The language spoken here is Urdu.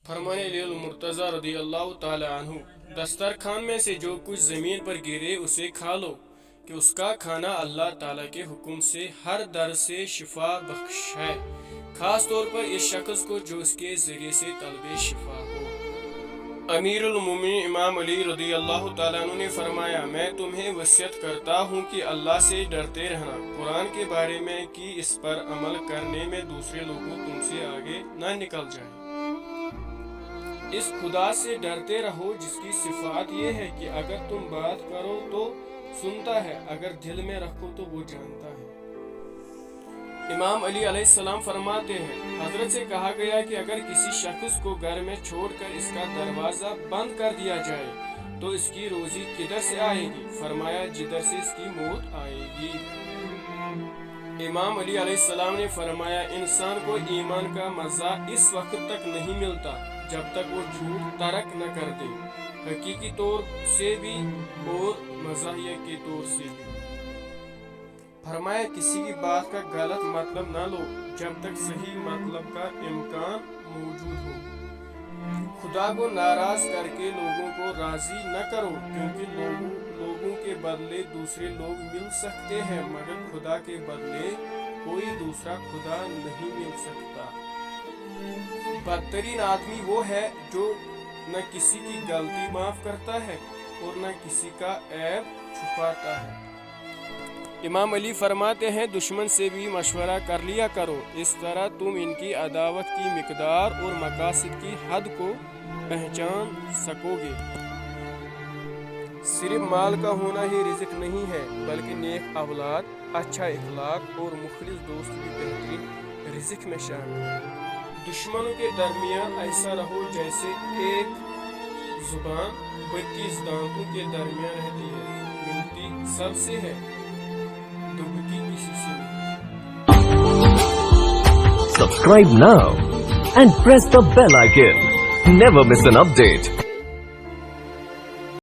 فرمان علی المرتضی رضی اللہ تعالی عنہ، دسترخوان میں سے جو کچھ زمین پر گرے اسے کھا لو، کہ اس کا کھانا اللہ تعالیٰ کے حکم سے ہر درد سے شفا بخش ہے، خاص طور پر اس شخص کو جو اس کے ذریعے سے طلب شفا ہو۔ امیر المومنین امام علی رضی اللہ تعالیٰ عنہ نے فرمایا، میں تمہیں وصیت کرتا ہوں کہ اللہ سے ڈرتے رہنا، قرآن کے بارے میں کہ اس پر عمل کرنے میں دوسرے لوگوں تم سے آگے نہ نکل جائیں۔ اس خدا سے ڈرتے رہو جس کی صفات یہ ہے کہ اگر تم بات کرو تو سنتا ہے، اگر دل میں رکھو تو وہ جانتا ہے۔ امام علی علیہ السلام فرماتے ہیں، حضرت سے کہا گیا کہ اگر کسی شخص کو گھر میں چھوڑ کر اس کا دروازہ بند کر دیا جائے تو اس کی روزی کدھر سے آئے گی؟ فرمایا، جدھر سے اس کی موت آئے گی۔ امام علی علیہ السلام نے فرمایا، انسان کو ایمان کا مزہ اس وقت تک نہیں ملتا جب تک وہ جھوٹ ترک نہ کر دے، حقیقی طور سے بھی اور مزاحیہ کے طور سے بھی۔ فرمایا، کسی کی بات کا غلط مطلب نہ لو جب تک صحیح مطلب کا امکان موجود ہو۔ خدا کو ناراض کر کے لوگوں کو راضی نہ کرو، کیونکہ لوگوں کے بدلے دوسرے لوگ مل سکتے ہیں مگر خدا کے بدلے کوئی دوسرا خدا نہیں مل سکتا۔ بدترین آدمی وہ ہے جو نہ کسی کی غلطی معاف کرتا ہے اور نہ کسی کا عیب چھپاتا ہے۔ امام علی فرماتے ہیں، دشمن سے بھی مشورہ کر لیا کرو، اس طرح تم ان کی عداوت کی مقدار اور مقاصد کی حد کو پہچان سکو گے۔ صرف مال کا ہونا ہی رزق نہیں ہے، بلکہ نیک اولاد، اچھا اخلاق اور مخلص دوست بھی بہترین رزق میں شامل ہے۔ دشمنوں کے درمیان ایسا رہو جیسے ایک زبان 32 دانتوں کے درمیان رہتی ہے، ملتی سب سے ہے، دبکی کسی سے نہیں۔ Subscribe now and press the bell icon. Never miss an update.